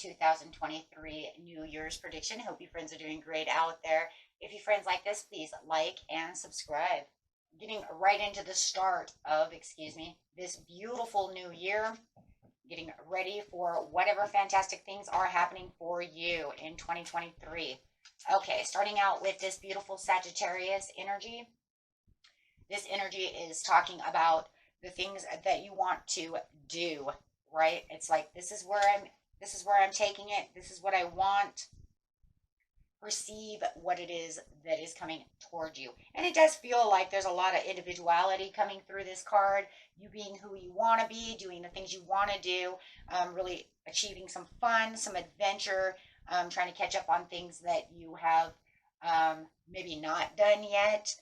2023 New Year's prediction. Hope you friends are doing great out there. If you friends like this, please like and subscribe. Getting right into the start of, this beautiful new year. Getting ready for whatever fantastic things are happening for you in 2023. Okay, starting out with this beautiful Sagittarius energy. This energy is talking about the things that you want to do, right? It's like this is where I'm taking it. This is what I want. Perceive what it is that is coming toward you. And it does feel like there's a lot of individuality coming through this card. You being who you want to be, doing the things you want to do, really achieving some fun, some adventure, trying to catch up on things that you have maybe not done yet.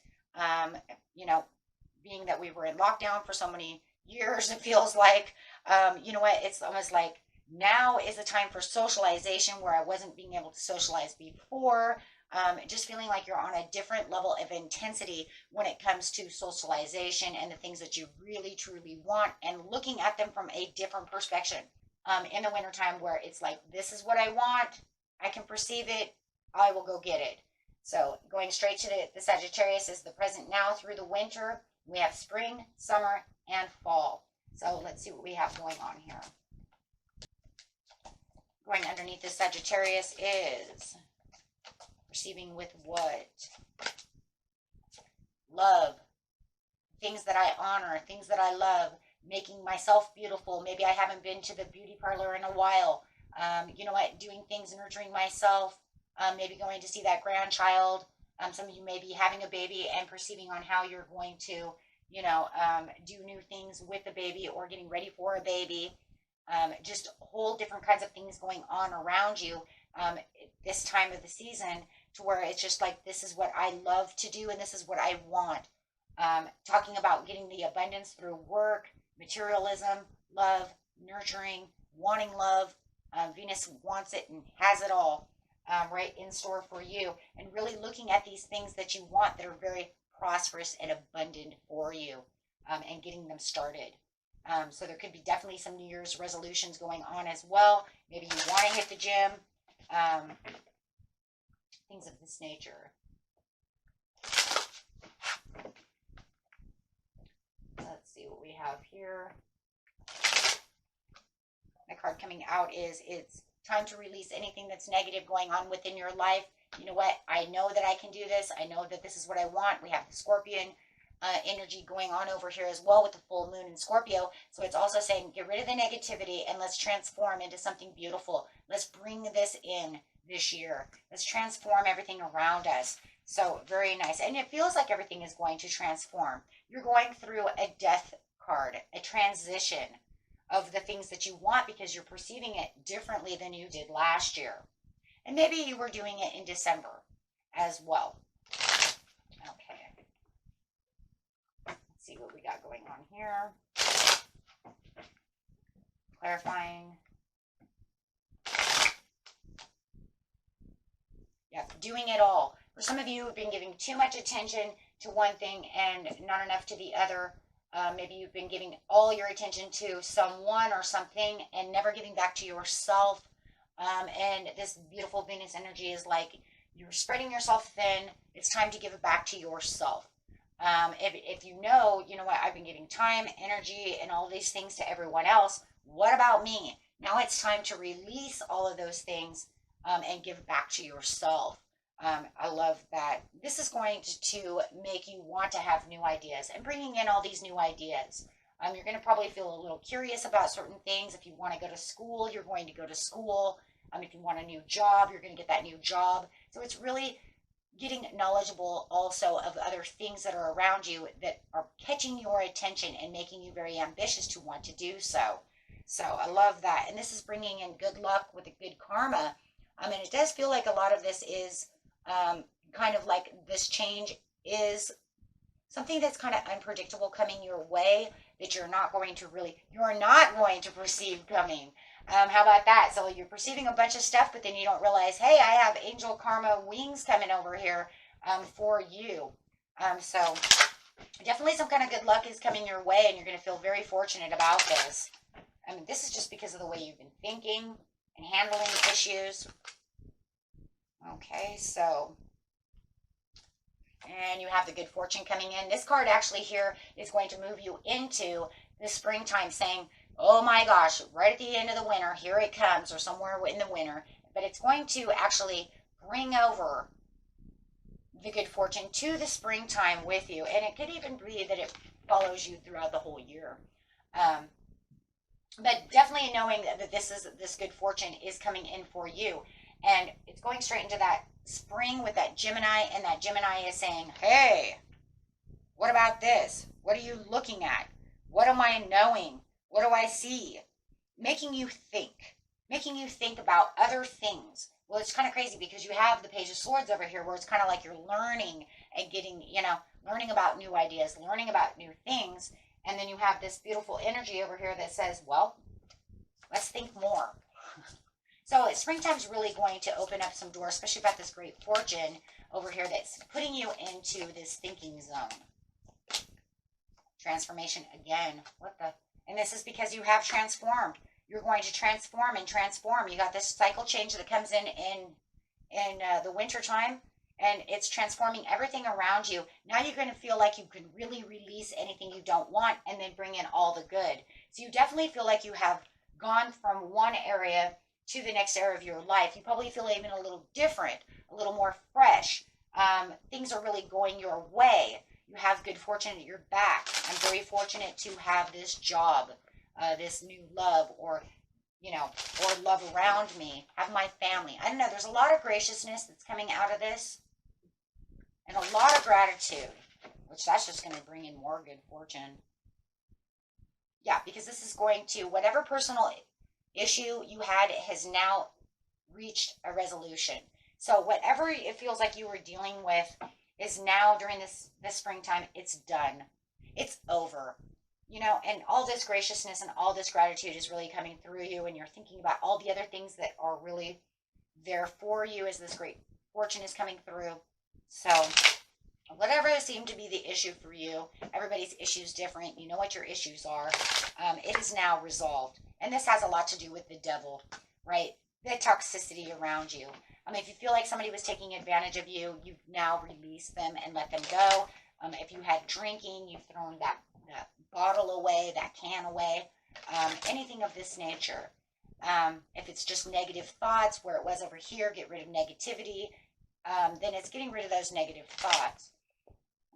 Being that we were in lockdown for so many years, it feels like, it's almost like now is the time for socialization where I wasn't being able to socialize before. Just feeling like you're on a different level of intensity when it comes to socialization and the things that you really, truly want, and looking at them from a different perspective. In the wintertime where it's like, this is what I want. I can perceive it. I will go get it. So going straight to the Sagittarius is the present now through the winter. We have spring, summer, and fall. So let's see what we have going on here. Going underneath the Sagittarius is perceiving with what? Love. Things that I honor, things that I love, making myself beautiful. Maybe I haven't been to the beauty parlor in a while. Doing things, nurturing myself. Maybe going to see that grandchild. Some of you may be having a baby and perceiving on how you're going to, do new things with the baby or getting ready for a baby. Just whole different kinds of things going on around you this time of the season, to where it's just like, this is what I love to do and this is what I want. Talking about getting the abundance through work, materialism, love, nurturing, wanting love. Venus wants it and has it all. Right in store for you, and really looking at these things that you want that are very prosperous and abundant for you, and getting them started. So there could be definitely some New Year's resolutions going on as well. Maybe you want to hit the gym, things of this nature. Let's see what we have here. The card coming out is, it's time to release anything that's negative going on within your life. You know what? I know that I can do this. I know that this is what I want. We have the Scorpion energy going on over here as well with the full moon in Scorpio. So it's also saying, get rid of the negativity and let's transform into something beautiful. Let's bring this in this year. Let's transform everything around us. So very nice. And it feels like everything is going to transform. You're going through a death card, a transition of the things that you want, because you're perceiving it differently than you did last year. And maybe you were doing it in December as well. Okay. Let's see what we got going on here. Clarifying. Yeah, doing it all. For some of you who've been giving too much attention to one thing and not enough to the other. Maybe you've been giving all your attention to someone or something and never giving back to yourself. And this beautiful Venus energy is like, you're spreading yourself thin. It's time to give it back to yourself. If you know what, I've been giving time, energy, and all these things to everyone else. What about me? Now it's time to release all of those things and give back to yourself. I love that. This is going to make you want to have new ideas, and bringing in all these new ideas. You're going to probably feel a little curious about certain things. If you want to go to school, you're going to go to school. If you want a new job, you're going to get that new job. So it's really getting knowledgeable also of other things that are around you that are catching your attention and making you very ambitious to want to do so. So I love that. And this is bringing in good luck with a good karma. And it does feel like a lot of this is kind of like this change is something that's kind of unpredictable coming your way, that you're not going to perceive coming. How about that? So you're perceiving a bunch of stuff, but then you don't realize, hey, I have angel karma wings coming over here for you. So definitely some kind of good luck is coming your way, and you're going to feel very fortunate about this. This is just because of the way you've been thinking and handling issues. Okay, so, and you have the good fortune coming in. This card actually here is going to move you into the springtime, saying, oh my gosh, right at the end of the winter, here it comes, or somewhere in the winter. But it's going to actually bring over the good fortune to the springtime with you. And it could even be that it follows you throughout the whole year. But definitely knowing that this good fortune is coming in for you. And it's going straight into that spring with that Gemini, and that Gemini is saying, hey, what about this? What are you looking at? What am I knowing? What do I see? Making you think about other things. Well, it's kind of crazy because you have the Page of Swords over here, where it's kind of like you're learning and getting, learning about new ideas, learning about new things. And then you have this beautiful energy over here that says, well, let's think more. So springtime's really going to open up some doors, especially about this great fortune over here that's putting you into this thinking zone. Transformation again. And this is because you have transformed. You're going to transform and transform. You got this cycle change that comes in the winter time, and it's transforming everything around you. Now you're going to feel like you can really release anything you don't want and then bring in all the good. So you definitely feel like you have gone from one area to the next area of your life. You probably feel even a little different, a little more fresh. Things are really going your way. You have good fortune at your back. I'm very fortunate to have this job, this new love, or love around me, have my family. I don't know. There's a lot of graciousness that's coming out of this, and a lot of gratitude, which that's just going to bring in more good fortune. Yeah, because this is going to, whatever personal issue you had has now reached a resolution. So whatever it feels like you were dealing with is now, during this springtime, it's done. It's over. And all this graciousness and all this gratitude is really coming through you, and you're thinking about all the other things that are really there for you as this great fortune is coming through. So whatever seemed to be the issue for you, everybody's issue is different. You know what your issues are. It is now resolved. And this has a lot to do with the devil, right? The toxicity around you. If you feel like somebody was taking advantage of you, you've now released them and let them go. If you had drinking, you've thrown that bottle away, that can away, anything of this nature. If it's just negative thoughts, where it was over here, get rid of negativity, then it's getting rid of those negative thoughts.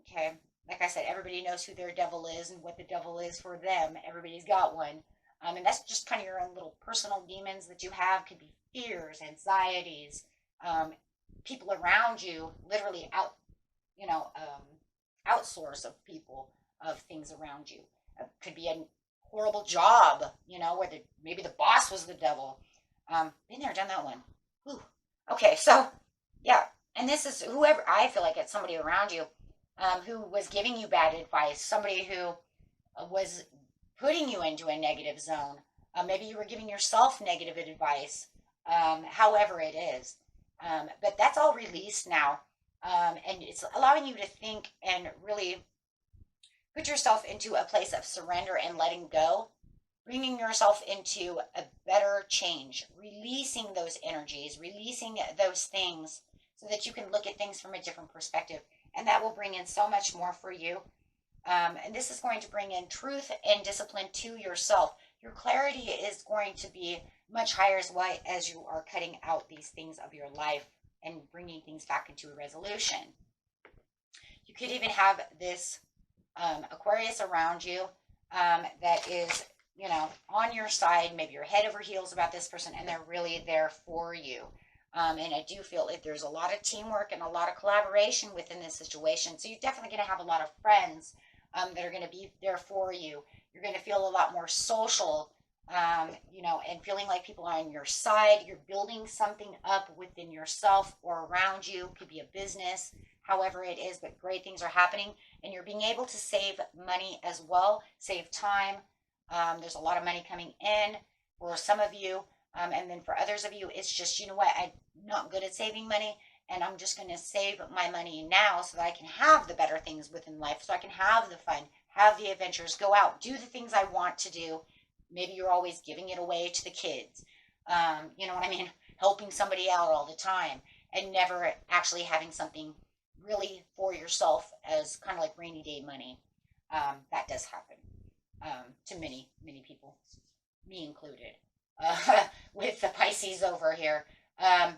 Okay, like I said, everybody knows who their devil is and what the devil is for them. Everybody's got one. And that's just kind of your own little personal demons that you have. Could be fears, anxieties, people around you, literally outsource of people, of things around you. It could be a horrible job, where maybe the boss was the devil. Been there, done that one. Whew. Okay, so yeah, and this is whoever, I feel like it's somebody around you who was giving you bad advice, somebody who was putting you into a negative zone. Maybe you were giving yourself negative advice, however it is. But that's all released now. And it's allowing you to think and really put yourself into a place of surrender and letting go, bringing yourself into a better change, releasing those energies, releasing those things so that you can look at things from a different perspective. And that will bring in so much more for you. And this is going to bring in truth and discipline to yourself. Your clarity is going to be much higher as you are cutting out these things of your life and bringing things back into a resolution. You could even have this Aquarius around you that is, on your side. Maybe you're head over heels about this person, and they're really there for you. And I do feel like there's a lot of teamwork and a lot of collaboration within this situation. So you're definitely going to have a lot of friends that are going to be there for you. You're going to feel a lot more social, and feeling like people are on your side. You're building something up within yourself or around you. It could be a business, however it is, but great things are happening. And you're being able to save money as well, save time. There's a lot of money coming in for some of you. And then for others of you, it's just, I'm not good at saving money, and I'm just going to save my money now so that I can have the better things within life, so I can have the fun, have the adventures, go out, do the things I want to do. Maybe you're always giving it away to the kids. You know what I mean? Helping somebody out all the time and never actually having something really for yourself as kind of like rainy day money. That does happen to many, many people, me included, with the Pisces over here. Um,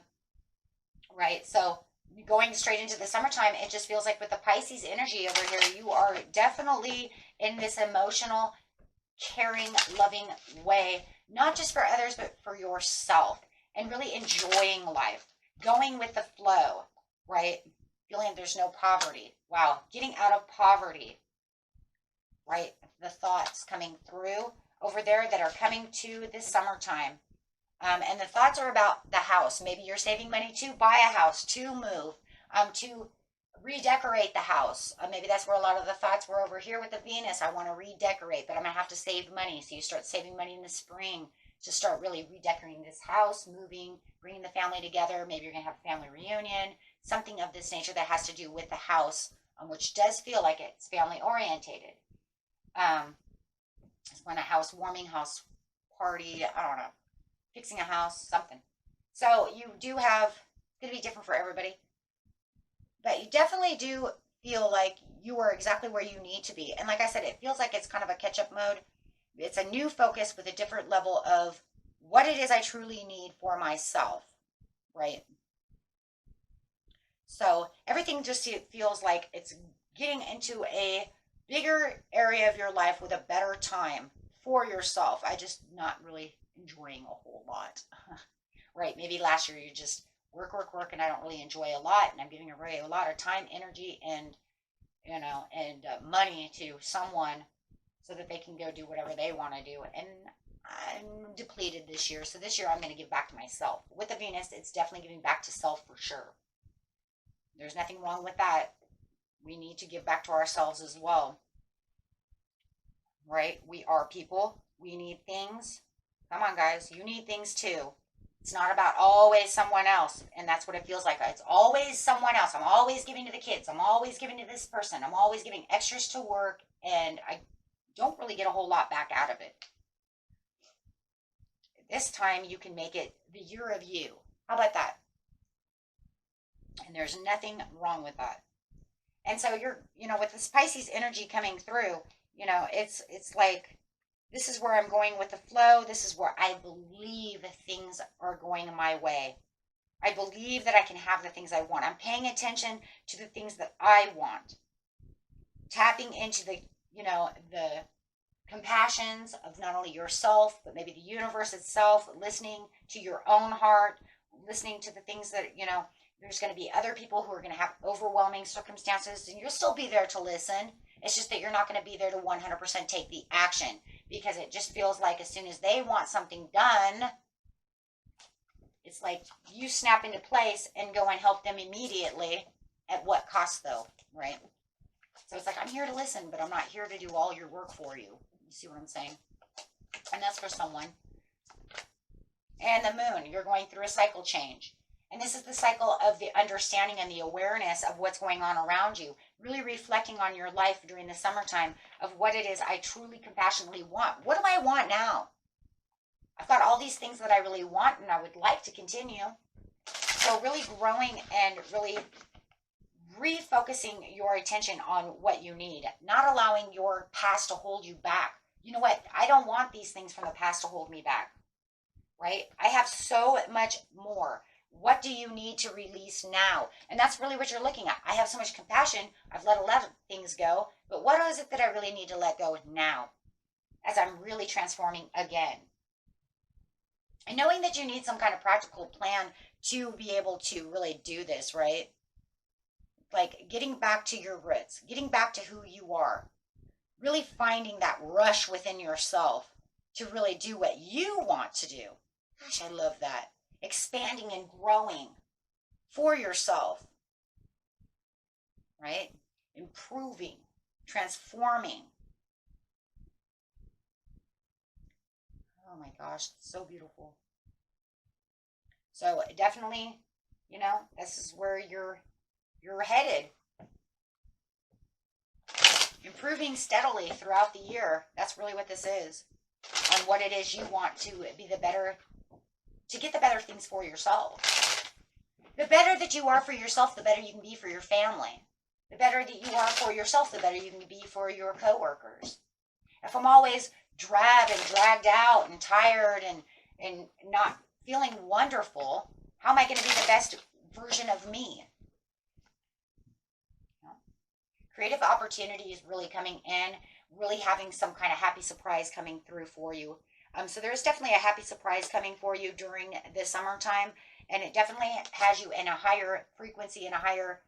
right? So going straight into the summertime, it just feels like with the Pisces energy over here, you are definitely in this emotional, caring, loving way, not just for others, but for yourself, and really enjoying life, going with the flow, right? Feeling there's no poverty. Wow, getting out of poverty, right? The thoughts coming through over there that are coming to this summertime. And the thoughts are about the house. Maybe you're saving money to buy a house, to move, to redecorate the house. Maybe that's where a lot of the thoughts were over here with the Venus. I want to redecorate, but I'm going to have to save money. So you start saving money in the spring to start really redecorating this house, moving, bringing the family together. Maybe you're going to have a family reunion, something of this nature that has to do with the house, which does feel like it's family orientated. It's when a housewarming, house party, I don't know, fixing a house, something. So you do have, it's going to be different for everybody, but you definitely do feel like you are exactly where you need to be. And like I said, it feels like it's kind of a catch-up mode. It's a new focus with a different level of what it is I truly need for myself, right? So everything just feels like it's getting into a bigger area of your life with a better time for yourself. I just not really enjoying a whole lot. Right? Maybe last year you just work, work, work, and I don't really enjoy a lot, and I'm giving away a lot of time, energy, and money to someone so that they can go do whatever they want to do. And I'm depleted this year, so this year I'm going to give back to myself. With the Venus, it's definitely giving back to self for sure. There's nothing wrong with that. We need to give back to ourselves as well. Right? We are people. We need things. Come on, guys. You need things too. It's not about always someone else. And that's what it feels like. It's always someone else. I'm always giving to the kids. I'm always giving to this person. I'm always giving extras to work. And I don't really get a whole lot back out of it. This time you can make it the year of you. How about that? And there's nothing wrong with that. And so you're, with this Pisces energy coming through, it's like, this is where I'm going with the flow. This is where I believe things are going my way. I believe that I can have the things I want. I'm paying attention to the things that I want. Tapping into the compassions of not only yourself, but maybe the universe itself, listening to your own heart, listening to the things that, there's going to be other people who are going to have overwhelming circumstances, and you'll still be there to listen. It's just that you're not going to be there to 100% take the action, because it just feels like as soon as they want something done, it's like you snap into place and go and help them immediately. At what cost, though, right? So it's like, I'm here to listen, but I'm not here to do all your work for you. You see what I'm saying? And that's for someone. And the moon, you're going through a cycle change. And this is the cycle of the understanding and the awareness of what's going on around you. Really reflecting on your life during the summertime of what it is I truly compassionately want. What do I want now? I've got all these things that I really want and I would like to continue. So really growing and really refocusing your attention on what you need. Not allowing your past to hold you back. You know what? I don't want these things from the past to hold me back. Right? I have so much more. What do you need to release now? And that's really what you're looking at. I have so much compassion. I've let a lot of things go. But what is it that I really need to let go now as I'm really transforming again? And knowing that you need some kind of practical plan to be able to really do this, right? Like getting back to your roots, getting back to who you are, really finding that rush within yourself to really do what you want to do. Gosh, I love that. Expanding and growing for yourself, right? Improving, transforming. Oh my gosh, it's so beautiful. So definitely, this is where you're headed. Improving steadily throughout the year. That's really what this is. On what it is you want to be the better to get the better things for yourself. The better that you are for yourself, the better you can be for your family. The better that you are for yourself, the better you can be for your coworkers. If I'm always drab and dragged out and tired and not feeling wonderful, how am I going to be the best version of me? Creative opportunity is really coming in, really having some kind of happy surprise coming through for you. So there's definitely a happy surprise coming for you during the summertime, and it definitely has you in a higher frequency and a higher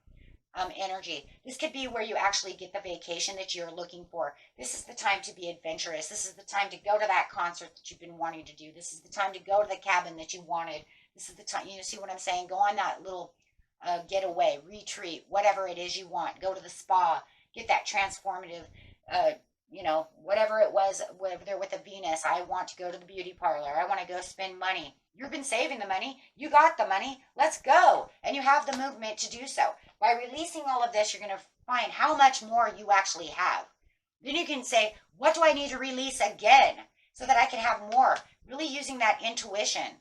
energy. This could be where you actually get the vacation that you're looking for. This is the time to be adventurous. This is the time to go to that concert that you've been wanting to do. This is the time to go to the cabin that you wanted. This is the time, you see what I'm saying? Go on that little getaway, retreat, whatever it is you want. Go to the spa, get that transformative, whatever it was, whether they're with a Venus. I want to go to the beauty parlor. I want to go spend money. You've been saving the money. You got the money. Let's go. And you have the movement to do so. By releasing all of this, you're going to find how much more you actually have. Then you can say, what do I need to release again so that I can have more? Really using that intuition.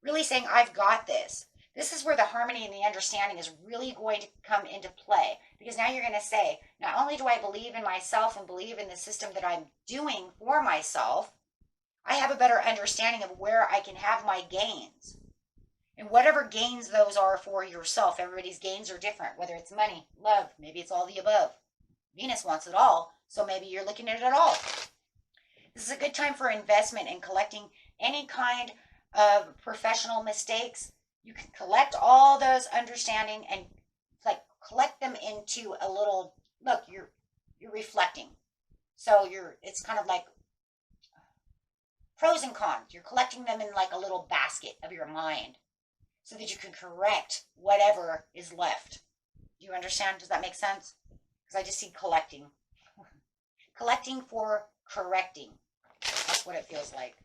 Really saying, I've got this. This is where the harmony and the understanding is really going to come into play. Because now you're going to say, not only do I believe in myself and believe in the system that I'm doing for myself, I have a better understanding of where I can have my gains. And whatever gains those are for yourself, everybody's gains are different, whether it's money, love, maybe it's all the above. Venus wants it all, so maybe you're looking at it all. This is a good time for investment and collecting any kind of professional mistakes. You can collect all those understanding and collect them into a little, look, you're reflecting. So it's kind of like pros and cons. You're collecting them in like a little basket of your mind so that you can correct whatever is left. Do you understand? Does that make sense? Because I just see collecting. Collecting for correcting. That's what it feels like.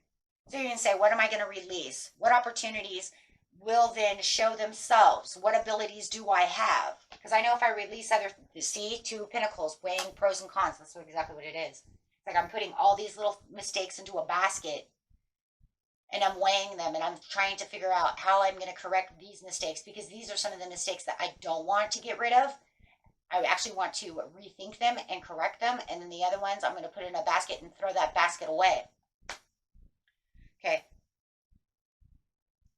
So you can say, what am I going to release? What opportunities will then show themselves? What abilities do I have? Because I know if I release Two Pentacles, weighing pros and cons. That's exactly what it is. It's like I'm putting all these little mistakes into a basket and I'm weighing them and I'm trying to figure out how I'm going to correct these mistakes, because these are some of the mistakes that I don't want to get rid of. I actually want to rethink them and correct them. And then the other ones I'm going to put in a basket and throw that basket away. Okay.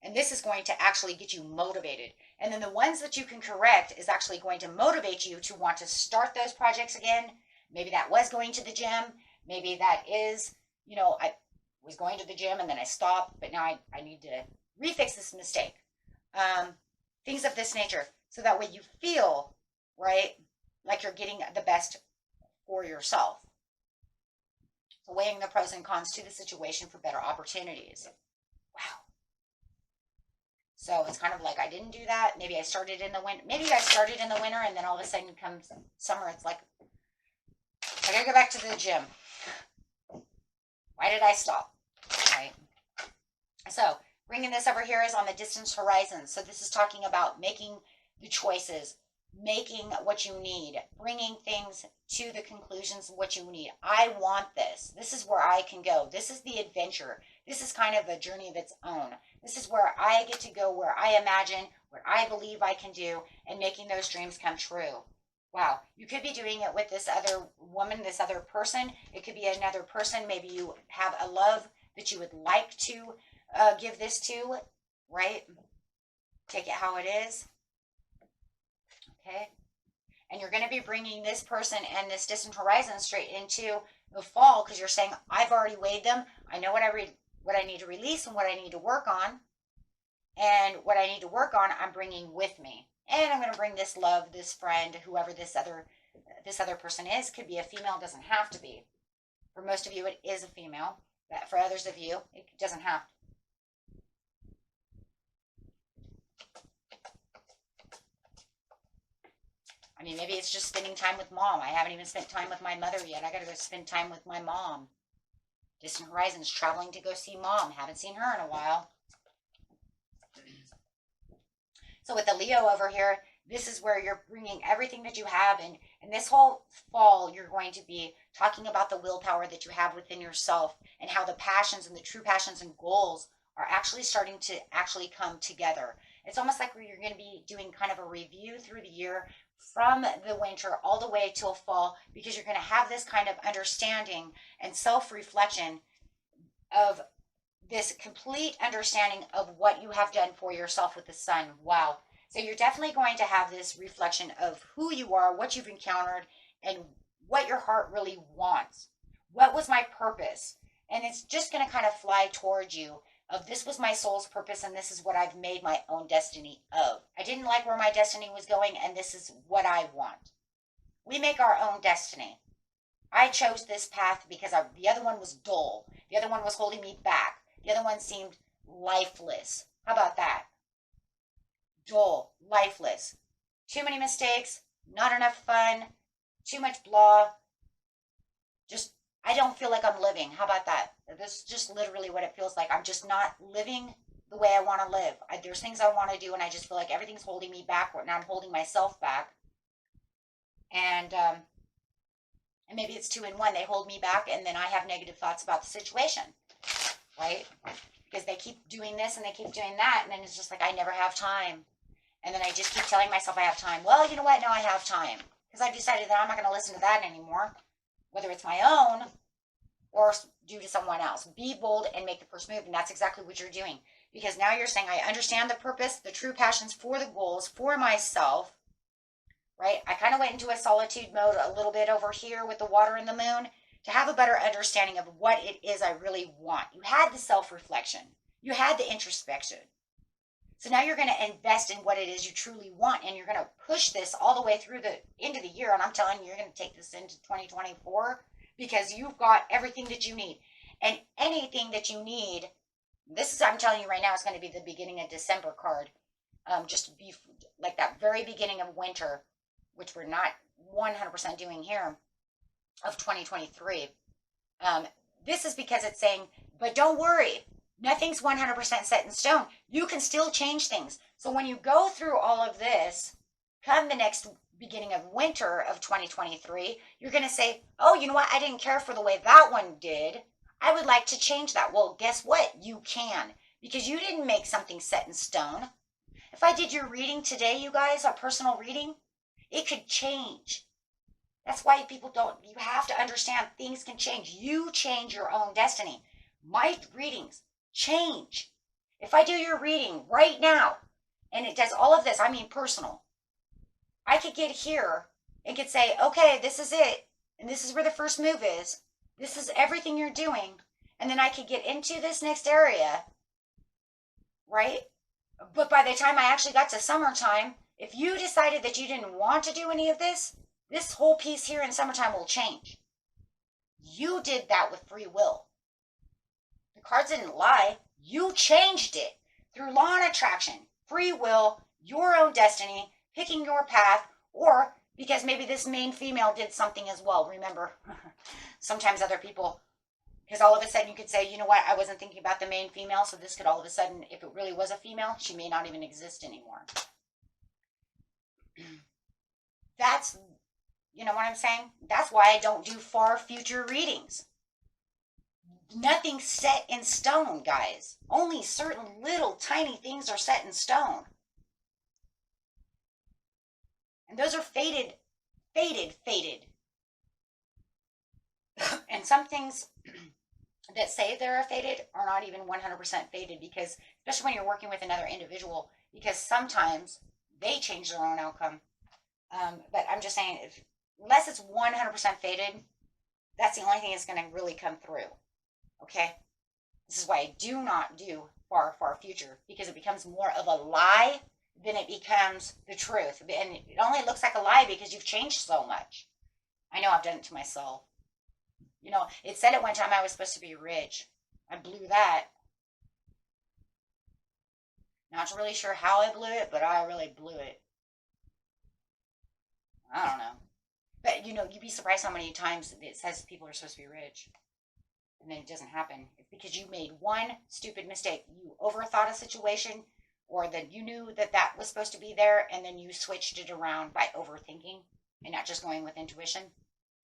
And this is going to actually get you motivated. And then the ones that you can correct is actually going to motivate you to want to start those projects again. Maybe that was going to the gym. Maybe that is, I was going to the gym and then I stopped, but now I need to refix this mistake. Things of this nature. So that way you feel, right, like you're getting the best for yourself. So weighing the pros and cons to the situation for better opportunities. Wow. So it's kind of like I didn't do that. Maybe I started in the winter. Maybe I started in the winter and then all of a sudden comes summer. It's like, I gotta go back to the gym. Why did I stop? Right. So bringing this over here is on the distant horizon. So this is talking about making the choices, making what you need, bringing things to the conclusions of what you need. I want this. This is where I can go. This is the adventure. This is kind of a journey of its own. This is where I get to go, where I imagine, what I believe I can do, and making those dreams come true. Wow. You could be doing it with this other woman, this other person. It could be another person. Maybe you have a love that you would like to give this to, right? Take it how it is. Okay. And you're going to be bringing this person and this distant horizon straight into the fall, because you're saying, I've already weighed them. I know what I need to release and what I need to work on. And what I need to work on, I'm bringing with me. And I'm going to bring this love, this friend, whoever this other person is. Could be a female, doesn't have to be. For most of you, it is a female. But for others of you, it doesn't have to. I mean, maybe it's just spending time with mom. I haven't even spent time with my mother yet. I got to go spend time with my mom. Distant horizons, traveling to go see mom. Haven't seen her in a while. So with the Leo over here, this is where you're bringing everything that you have. And this whole fall, you're going to be talking about the willpower that you have within yourself and how the passions and the true passions and goals are actually starting to actually come together. It's almost like where you're going to be doing kind of a review through the year from the winter all the way till fall, because you're going to have this kind of understanding and self-reflection of this complete understanding of what you have done for yourself with the sun. Wow. So you're definitely going to have this reflection of who you are, what you've encountered, and what your heart really wants. What was my purpose? And it's just going to kind of fly towards you of this was my soul's purpose, and this is what I've made my own destiny of. I didn't like where my destiny was going, and this is what I want. We make our own destiny. I chose this path because the other one was dull. The other one was holding me back. The other one seemed lifeless. How about that? Dull, lifeless. Too many mistakes, not enough fun, too much blah. Just, I don't feel like I'm living. How about that? This is just literally what it feels like. I'm just not living the way I want to live. There's things I want to do, and I just feel like everything's holding me back, and I'm holding myself back. And maybe it's two in one. They hold me back, and then I have negative thoughts about the situation. Right? Because they keep doing this and they keep doing that, and then it's just like I never have time. And then I just keep telling myself I have time. Well, you know what? Now I have time. Because I've decided that I'm not going to listen to that anymore. Whether it's my own or due to someone else. Be bold and make the first move. And that's exactly what you're doing. Because now you're saying, I understand the purpose, the true passions for the goals, for myself. Right? I kind of went into a solitude mode a little bit over here with the water and the moon, to have a better understanding of what it is I really want. You had the self-reflection. You had the introspection. So now you're going to invest in what it is you truly want, and you're going to push this all the way through the end of the year. And I'm telling you, you're going to take this into 2024 because you've got everything that you need. And anything that you need, this is, I'm telling you right now, is going to be the beginning of December card. Just to be like that very beginning of winter, which we're not 100% doing here, of 2023. This is because it's saying, but don't worry, nothing's 100% set in stone. You can still change things. So when you go through all of this, come the next beginning of winter of 2023, you're going to say, oh, you know what? I didn't care for the way that one did. I would like to change that. Well, guess what? You can, because you didn't make something set in stone. If I did your reading today, you guys, a personal reading, it could change. That's why people don't, you have to understand things can change. You change your own destiny. My readings change. If I do your reading right now, and it does all of this, I mean personal, I could get here and could say, okay, this is it. And this is where the first move is. This is everything you're doing. And then I could get into this next area, right? But by the time I actually got to summertime, if you decided that you didn't want to do any of this, this whole piece here in summertime will change. You did that with free will. The cards didn't lie. You changed it through law and attraction, free will, your own destiny, picking your path, or because maybe this main female did something as well. Remember, sometimes other people, because all of a sudden you could say, you know what, I wasn't thinking about the main female, so this could all of a sudden, if it really was a female, she may not even exist anymore. That's, you know what I'm saying? That's why I don't do far future readings. Nothing's set in stone, guys. Only certain little tiny things are set in stone. And those are faded. And some things that say they're faded are not even 100% faded, because, especially when you're working with another individual, because sometimes they change their own outcome. But I'm just saying, unless it's 100% faded, that's the only thing that's going to really come through. Okay? This is why I do not do far future, because it becomes more of a lie than it becomes the truth. And it only looks like a lie because you've changed so much. I know I've done it to myself. You know, it said at one time I was supposed to be rich. I blew that. Not really sure how I blew it, but I really blew it. I don't know. But, you know, you'd be surprised how many times it says people are supposed to be rich. And then it doesn't happen. It's because you made one stupid mistake. You overthought a situation, or that you knew that that was supposed to be there, and then you switched it around by overthinking and not just going with intuition.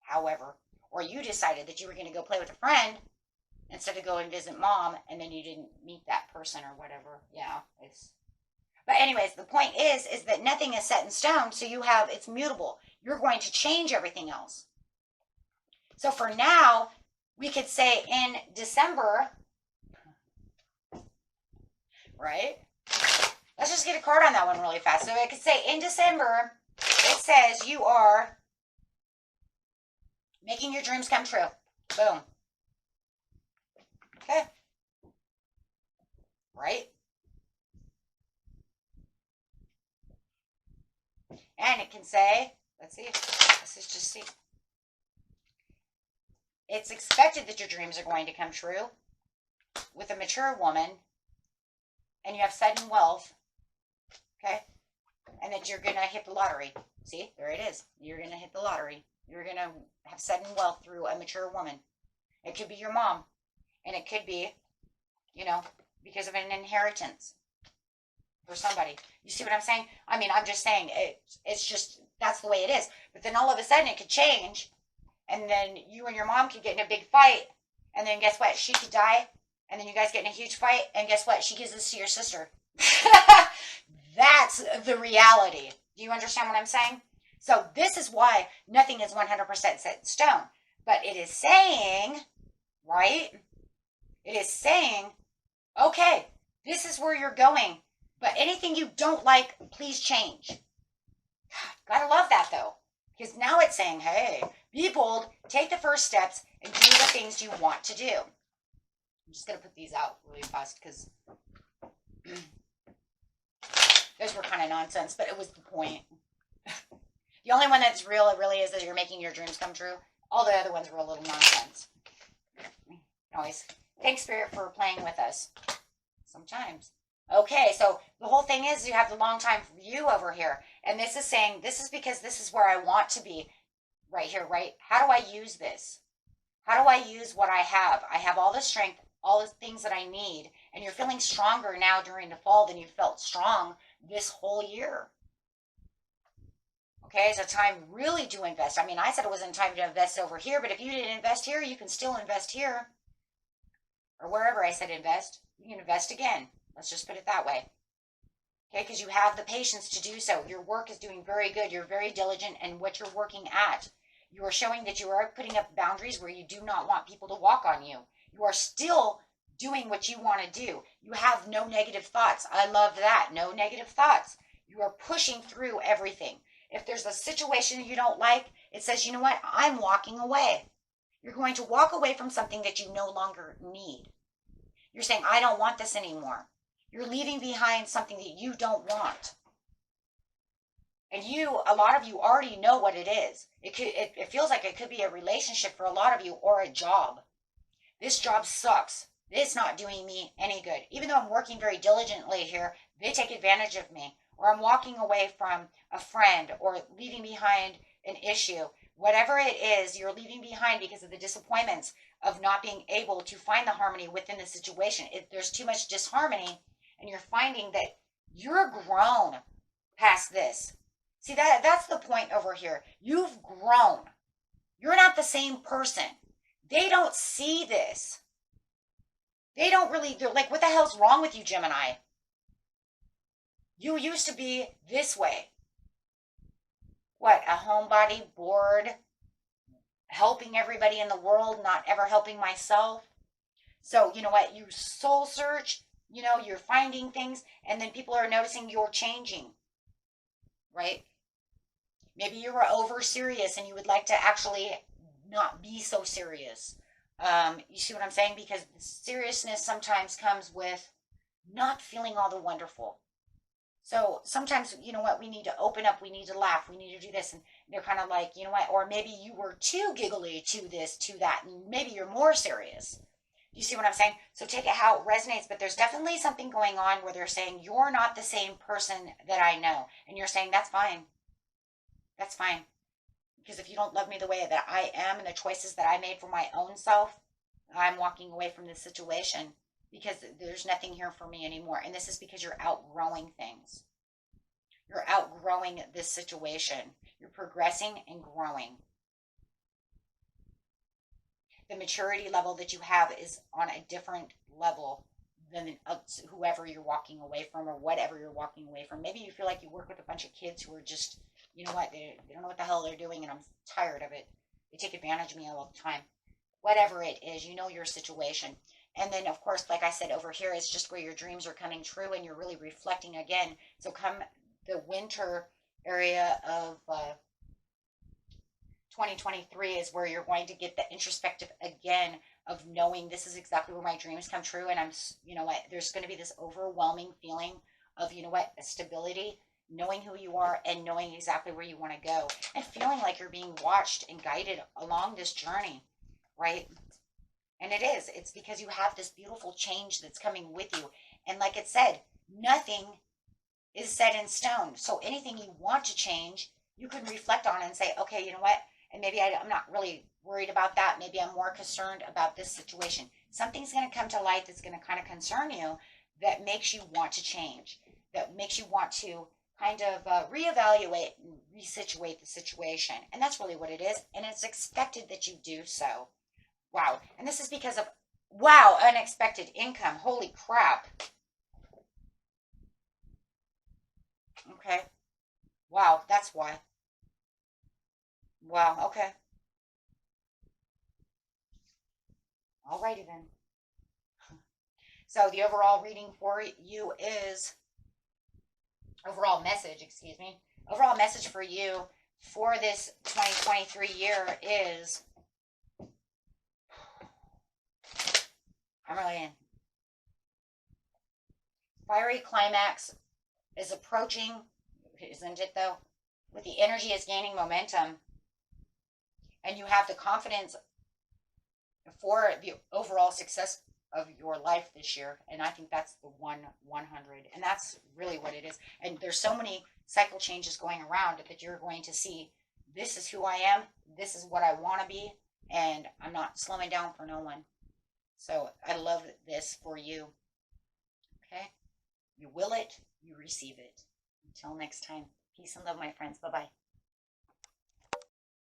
However, or you decided that you were going to go play with a friend, instead of go and visit mom, and then you didn't meet that person or whatever. Yeah, but anyways, the point is that nothing is set in stone, so it's mutable. You're going to change everything else. So for now, we could say in December, right? Let's just get a card on that one really fast. So I could say in December, it says you are making your dreams come true. Boom. Okay. Right? And it can say, let's just see. It's expected that your dreams are going to come true with a mature woman, and you have sudden wealth, okay? And that you're going to hit the lottery. See, there it is. You're going to hit the lottery. You're going to have sudden wealth through a mature woman. It could be your mom, and it could be, because of an inheritance for somebody. You see what I'm saying? I mean, I'm just saying it's just, that's the way it is. But then all of a sudden it could change, and then you and your mom could get in a big fight, and then guess what? She could die, and then you guys get in a huge fight, and guess what? She gives this to your sister. That's the reality. Do you understand what I'm saying? So this is why nothing is 100% set in stone. But it is saying, right? It is saying, okay, this is where you're going. But anything you don't like, please change. Gotta love that though. Because now it's saying, hey, be bold, take the first steps, and do the things you want to do. I'm just going to put these out really fast because those were kind of nonsense, but it was the point. The only one that's real, it really is that you're making your dreams come true. All the other ones were a little nonsense. Always. Thanks, Spirit, for playing with us. Sometimes. Okay, so the whole thing is you have the long time view over here. And this is saying, this is because this is where I want to be right here, right? How do I use this? How do I use what I have? I have all the strength, all the things that I need. And you're feeling stronger now during the fall than you felt strong this whole year. Okay, it's a time really to invest. I mean, I said it wasn't time to invest over here, but if you didn't invest here, you can still invest here. Or wherever I said invest, you can invest again. Let's just put it that way. Okay, because you have the patience to do so. Your work is doing very good. You're very diligent in what you're working at. You are showing that you are putting up boundaries where you do not want people to walk on you. You are still doing what you want to do. You have no negative thoughts. I love that. No negative thoughts. You are pushing through everything. If there's a situation you don't like, it says, you know what? I'm walking away. You're going to walk away from something that you no longer need. You're saying, I don't want this anymore. You're leaving behind something that you don't want. And a lot of you already know what it is. It feels like it could be a relationship for a lot of you or a job. This job sucks. It's not doing me any good. Even though I'm working very diligently here, they take advantage of me. Or I'm walking away from a friend or leaving behind an issue. Whatever it is, you're leaving behind because of the disappointments of not being able to find the harmony within the situation. There's too much disharmony, and you're finding that you're grown past this. See, that's the point over here. You've grown. You're not the same person. They don't see this. They're like, what the hell's wrong with you, Gemini? You used to be this way. What, a homebody, bored, helping everybody in the world, not ever helping myself? So, you know what? You soul search, you're finding things, and then people are noticing you're changing, right? Maybe you were over serious and you would like to actually not be so serious. You see what I'm saying? Because seriousness sometimes comes with not feeling all the wonderful. So sometimes, you know what, we need to open up, we need to laugh, we need to do this. And they're kind of like, you know what, or maybe you were too giggly to this, to that, and maybe you're more serious. You see what I'm saying? So take it how it resonates, but there's definitely something going on where they're saying, you're not the same person that I know. And you're saying, that's fine. That's fine. Because if you don't love me the way that I am and the choices that I made for my own self, I'm walking away from this situation. Because there's nothing here for me anymore. And this is because you're outgrowing things. You're outgrowing this situation. You're progressing and growing. the maturity level that you have is on a different level than whoever you're walking away from or whatever you're walking away from. Maybe you feel like you work with a bunch of kids who are just, you know what, they don't know what the hell they're doing, and I'm tired of it. They take advantage of me all the time. Whatever it is, you know your situation. And then, of course, like I said, over here is just where your dreams are coming true and you're really reflecting again. So come the winter area of 2023 is where you're going to get the introspective again of knowing this is exactly where my dreams come true. And I'm, you know what, there's going to be this overwhelming feeling of, you know what, stability, knowing who you are and knowing exactly where you want to go and feeling like you're being watched and guided along this journey, right? And it is. It's because you have this beautiful change that's coming with you. And like it said, nothing is set in stone. So anything you want to change, you can reflect on and say, okay, you know what? And maybe I'm not really worried about that. Maybe I'm more concerned about this situation. Something's going to come to light that's going to kind of concern you that makes you want to change, that makes you want to kind of reevaluate and resituate the situation. And that's really what it is. And it's expected that you do so. Wow. And this is because of, wow, unexpected income. Holy crap. Okay. Wow, that's why. Wow, okay. Alrighty then. So the overall reading for you is, overall message, excuse me. Overall message for you for this 2023 year is, I'm really in. Fiery climax is approaching, isn't it though? With the energy is gaining momentum, and you have the confidence for the overall success of your life this year. And I think that's the 100, and that's really what it is. And there's so many cycle changes going around that you're going to see, this is who I am, this is what I want to be, and I'm not slowing down for no one. So I love this for you. Okay? You will it, you receive it. Until next time, peace and love, my friends. Bye-bye.